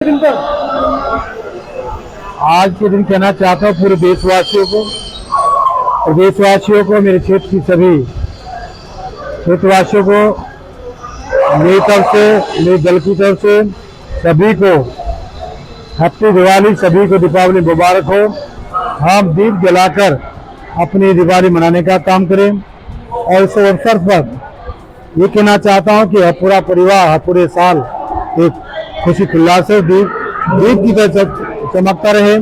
दिन पर आज के दिन कहना चाहता हूँ पूरे देशवासियों को, प्रदेशवासियों को, मेरे क्षेत्र की सभी क्षेत्रवासियों को, मेरी तरफ से, मेरे दल की तरफ से सभी को हैप्पी दिवाली, सभी को दीपावली मुबारक हो। हम दीप जलाकर अपनी दिवाली मनाने का काम करें और इस अवसर पर ये कहना चाहता हूँ कि पूरा परिवार पूरे साल एक खुशी खिल्लास से दीप की तरह चमकता रहे।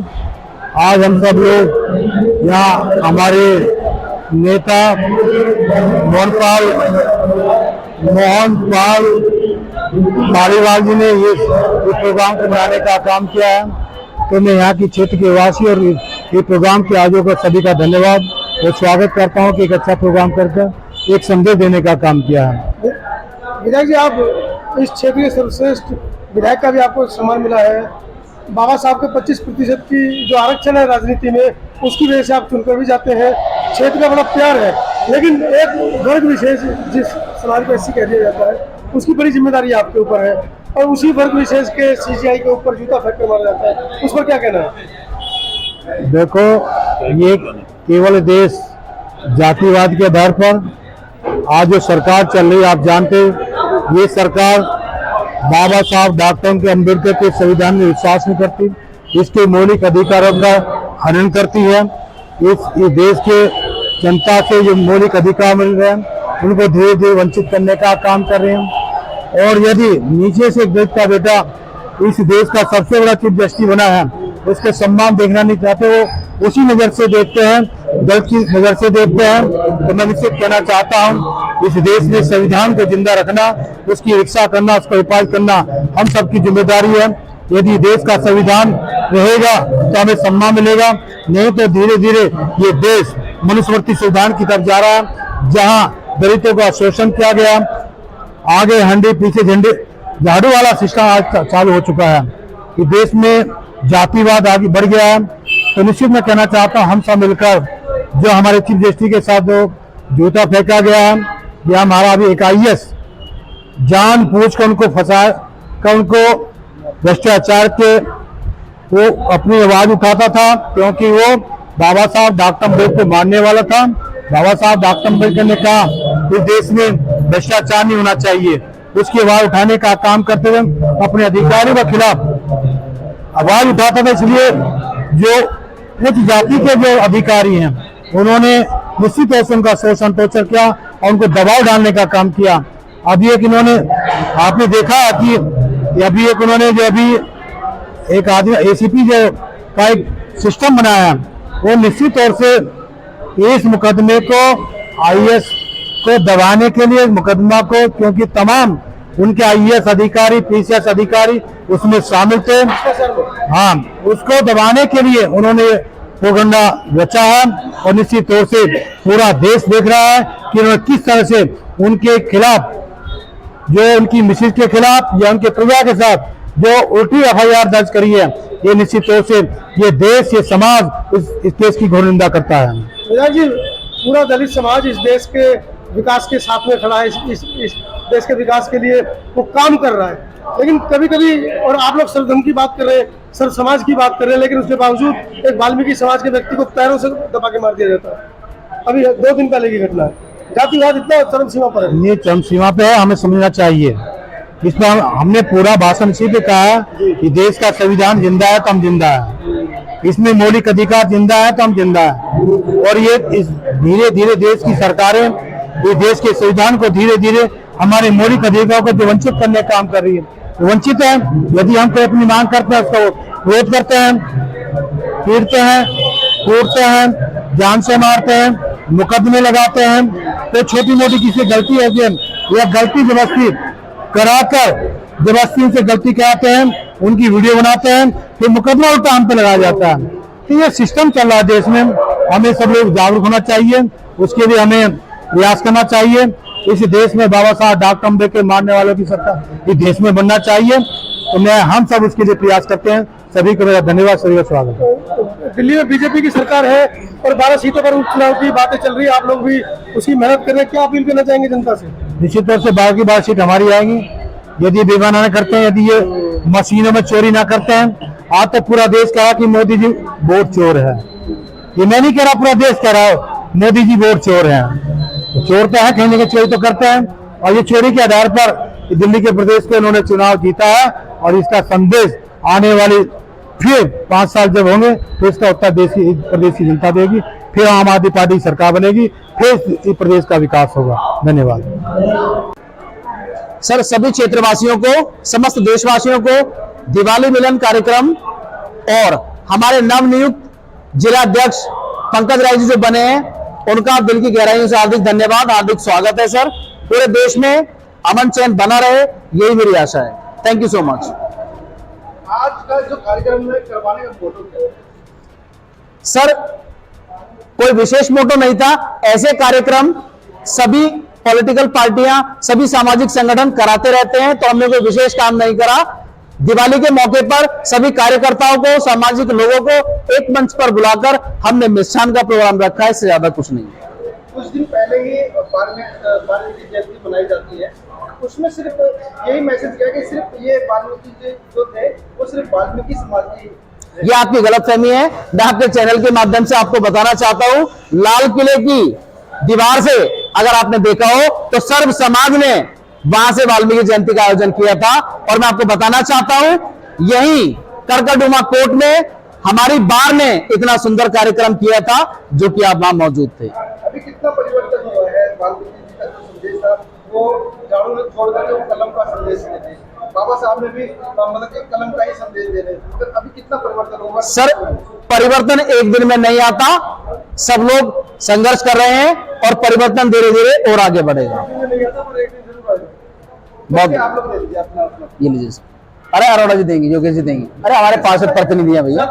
आज हम सब लोग यहाँ हमारे नेता मोहन पाल पालीवाल जी ने ये प्रोग्राम को बनाने का काम किया है, तो मैं यहाँ की क्षेत्र के वासी और ये प्रोग्राम के आयोजकों का सभी का धन्यवाद और स्वागत करता हूँ कि एक अच्छा प्रोग्राम करके एक संदेश देने का काम किया है। विधायक जी, आप इस क्षेत्र के सर्वश्रेष्ठ विधायक का भी आपको सम्मान मिला है। बाबा साहब के 25% की जो आरक्षण है राजनीति में, उसकी वजह से आप चुनकर भी जाते हैं। क्षेत्र का बड़ा प्यार है, लेकिन एक वर्ग विशेष जिस समाज को एससी कह दिया जाता है, उसकी बड़ी जिम्मेदारी आपके ऊपर है और उसी वर्ग विशेष के सीसीआई के ऊपर जूता फेंक कर मारा जाता है, उस पर क्या कहना है? देखो, ये केवल देश जातिवाद के आधार पर आज जो सरकार चल रही है, आप जानते ये सरकार बाबा साहब डॉक्टर अम्बेडकर के संविधान में विश्वास नहीं करती, इसके मौलिक अधिकारों का हनन करती है। इस देश के जनता से जो मौलिक अधिकार मिल रहे हैं उनको धीरे धीरे वंचित करने का काम कर रहे हैं। और यदि नीचे से एक देश का बेटा इस देश का सबसे बड़ा चीफ जस्टिस बना है, उसके सम्मान देखना नहीं चाहते, वो उसी नजर से देखते हैं, दल की नजर से देखते हैं। तो मैं निश्चित कहना चाहता हूँ, इस देश में संविधान को जिंदा रखना, उसकी रक्षा करना, उसका हिफाजत करना हम सबकी जिम्मेदारी है। यदि देश का संविधान रहेगा तो हमें सम्मान मिलेगा, नहीं तो धीरे धीरे ये देश मनुस्मृति संविधान की तरफ जा रहा है, जहाँ दलितों का शोषण किया गया, आगे हंडी पीछे झंडे, झाड़ू वाला सिस्टम आज चालू हो चुका है। इस देश में जातिवाद आगे बढ़ गया है। तो निश्चित मैं कहना चाहता हूँ, हम सब मिलकर जो हमारे चीफ जस्टिस के साथ जो जूता फेंका गया है, यह हमारा अभी एक IAS जानबूझकर उनको फंसा कर उनको भ्रष्टाचार के वो अपनी आवाज उठाता था, क्योंकि वो बाबा साहब डॉक्टर अम्बेडकर को मानने वाला था। बाबा साहब डॉक्टर अम्बेडकर ने कहा इस देश में भ्रष्टाचार नहीं होना चाहिए, उसकी आवाज उठाने का काम करते हुए अपने अधिकारियों के खिलाफ आवाज उठाता था। इसलिए जो उच्च जाति के जो अधिकारी हैं उन्होंने निश्चित तौर से उनका शोषण टोर्चर किया और उनको दबाव डालने का काम किया। अभी एक इन्होंने, आपने देखा कि अभी एक उन्होंने जो अभी एक आदमी ACP जो का एक सिस्टम बनाया है, वो निश्चित तौर से इस मुकदमे को IAS को दबाने के लिए मुकदमा को, क्योंकि तमाम उनके IAS अधिकारी PCS अधिकारी उसमें शामिल थे, हाँ, उसको दबाने के लिए उन्होंने प्रोपगेंडा रचा है। और निश्चित तौर से पूरा देश देख रहा है कि उन्होंने किस तरह से उनके खिलाफ, जो उनकी मिसेज के खिलाफ या उनके प्रजा के साथ जो उल्टी FIR दर्ज करी है, ये निश्चित तौर से ये देश, ये समाज इस देश की घोर निंदा करता है। विधायक जी, पूरा दलित समाज इस देश के विकास के साथ में खड़ा है, इस देश के विकास के लिए वो काम कर रहा है, लेकिन कभी कभी, और आप लोग सर्वधर्म की बात कर रहे हैं, सर्व समाज की बात कर रहे हैं, लेकिन उसके बावजूद एक वाल्मीकि समाज के व्यक्ति को पैरों से दबा के मार दिया जाता है। अभी 2 दिन पहले की घटना है। जातिवाद इतना चरम सीमा पर है। ये चरम सीमा पे है, हमें समझना चाहिए। इसमें हमने पूरा भाषण इसी पे कहा है कि देश का संविधान जिंदा है तो हम जिंदा है, इसमें मौलिक अधिकार जिंदा है तो हम जिंदा है। और ये धीरे धीरे देश की सरकारें ये देश के संविधान को धीरे धीरे हमारे मौलिक अधिकारों को वंचित करने का काम कर रही है। वंचित है, यदि हम कोई अपनी मांग करते हैं उसको विरोध करते हैं, पीटते हैं, कूटते हैं, जान से मारते हैं, मुकदमे लगाते हैं, तो छोटी मोटी किसी गलती है या गलती जबरदस्ती कराकर जबरदस्ती उनसे गलती कराते हैं, उनकी वीडियो बनाते हैं, फिर मुकदमा उल्टा हम पे लगाया जाता है। तो ये सिस्टम चल रहा है देश में, हमें सब लोग जागरूक होना चाहिए, उसके लिए हमें प्रयास करना चाहिए। इस देश में बाबा साहब डॉक्टर अम्बेडकर मानने वालों की सरकार इस देश में बनना चाहिए, तो हम सब उसके लिए प्रयास करते हैं। सभी को मेरा धन्यवाद, सभी का स्वागत है। दिल्ली में बीजेपी की सरकार है और 12 सीटों पर उपचुनाव की बातें चल रही है, आप लोग भी उसकी मेहनत कर रहे हैं, क्या अपील करना चाहेंगे जनता से? निश्चित तौर से 12 की 12 सीट हमारी आएंगी यदि बेईमानी करते हैं, यदि ये मशीनों में चोरी ना करते हैं। आज तक पूरा देश कहा कि मोदी जी वोट चोर है। ये मैं नहीं कह रहा, पूरा देश कह रहा है मोदी जी वोट चोर है। तो चोर तो है, कहीं ना कहीं चोरी तो करते हैं, और ये चोरी के आधार पर दिल्ली के प्रदेश के उन्होंने चुनाव जीता है। और इसका संदेश आने वाली फिर 5 साल जब होंगे तो इसका उत्तर प्रदेश की जनता देगी। फिर आम आदमी पार्टी की सरकार बनेगी, फिर इस प्रदेश का विकास होगा। धन्यवाद। सर, सभी क्षेत्रवासियों को, समस्त देशवासियों को दिवाली मिलन कार्यक्रम और हमारे नवनियुक्त जिला अध्यक्ष पंकज राय जी जो बने हैं, उनका दिल की गहराइयों से हार्दिक धन्यवाद, हार्दिक स्वागत है सर। पूरे देश में अमन चैन बना रहे, यही मेरी आशा है। Thank you so much. आज का जो कार्यक्रम में करवाने का मोटो क्या है? सर, कोई विशेष मोटो नहीं था। ऐसे कार्यक्रम सभी पॉलिटिकल पार्टियां, सभी सामाजिक संगठन कराते रहते हैं, तो हमने कोई विशेष काम नहीं करा। दिवाली के मौके पर सभी कार्यकर्ताओं को, सामाजिक लोगों को एक मंच पर बुलाकर हमने मिष्ठान का प्रोग्राम रखा है, इससे ज्यादा कुछ नहीं। कुछ दिन पहले ही वाल्मीकि जयंती मनाई जाती है, उसमें सिर्फ यही मैसेज किया कि सिर्फ ये वाल्मीकि जो थे वो सिर्फ वाल्मीकि समाज की। ये आपकी गलतफहमी है। मैं आपके चैनल के माध्यम से आपको बताना चाहता हूं, लाल किले की दीवार से अगर आपने देखा हो तो सर्व समाज ने वहां से वाल्मीकि जयंती का आयोजन किया था। और मैं आपको बताना चाहता हूं, यही करकरडुमा कोर्ट में हमारी बार ने इतना सुंदर कार्यक्रम किया था, जो कि आप वहां मौजूद थे। अभी कितना परिवर्तन हुआ है? वाल्मीकि जी का जो संदेश था वो झाड़ू में छोड़ करके वो कलम का संदेश देते हैं। बाबा साहब ने भी मतलब एक कलम का ही संदेश दे रहे हैं। तो अभी कितना परिवर्तन होगा? सर, परिवर्तन एक दिन में नहीं आता, सब लोग संघर्ष कर रहे हैं और परिवर्तन धीरे धीरे और आगे बढ़ेगा। बहुत आप लोग दे दीजिए अपना अपना। ये लीजिए सर। अरे अरोड़ा जी देंगे, योगेश जी देंगे। अरे हमारे पार्षद प्रतिनिधि हैं भैया।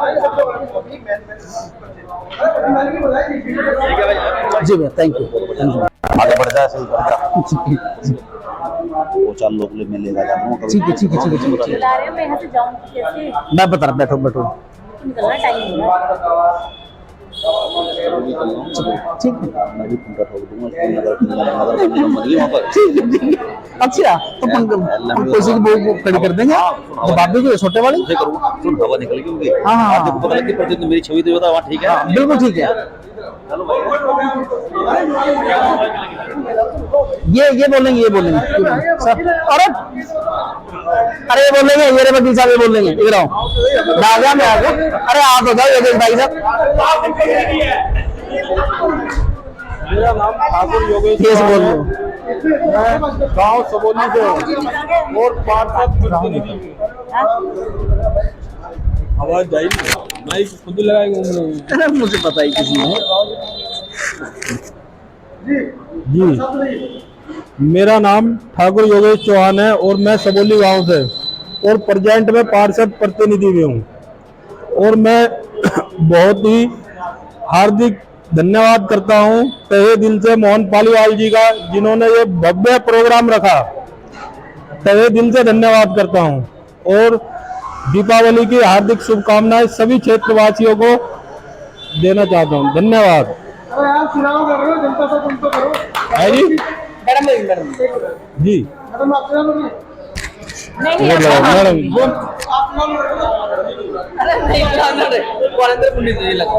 जी भैया, थैंक यू। आगे बढ़ जाए, सही बढ़ जाए। वो 4 लोग मिलेगा जाऊंगा। ठीक है, ठीक है, ठीक है, ठीक है। बुला रहे हैं, मैं यहाँ से जाऊँ कैसे? मैं बता रहा, बैठो बैठो। निकलना टाइम हो रहा है। ठीक है, मैं भी पंखा ठोक दूंगा, वहाँ पर। ठीक है, ठीक है। अच्छा, तो पंकोसी की वो खड़ी कर देंगे, तो बाबू जो छोटे वाले करूँगा, सुन हवा निकल गई होगी। हाँ, हाँ, देखो पता लग गया मेरी छवि तो वहाँ ठीक है। हाँ, बिल्कुल ठीक है। ये बोलेंगे, ये बोलेंगे सर। अरे ये बोलेंगे, ये रे वकील साहब, ये बोलेंगे। इधर आओ, दादा में आ गए। अरे आप हो जाओ, योगेश भाई साहब। मेरा नाम ठाकुर योगेश केस बोल लो। मैं गांव सबोली से हूँ और पार्षद प्रतिनिधि। आवाज जाएगी, माइक खुद लगाएंगे। अरे मुझे पता ही किसी ने। जी, मेरा नाम ठाकुर योगेश चौहान है और मैं सबोली गांव से और प्रेजेंट में पार्षद प्रतिनिधि भी हूँ। और मैं बहुत ही हार्दिक धन्यवाद करता हूँ तहे दिल से मोहन पालीवाल जी का, जिन्होंने ये भव्य प्रोग्राम रखा। तहे दिल से धन्यवाद करता हूँ और दीपावली की हार्दिक शुभकामनाएं सभी क्षेत्रवासियों को देना चाहता हूँ। धन्यवाद। अरे आप चुनाव कर रहे हो, जनता से तुम तो करो। है जी, मैडम जी मैडम आप चुनाव करिए। नहीं मैडम आप चुनाव अरे नहीं, वो अंदर पुलिस नहीं लगा।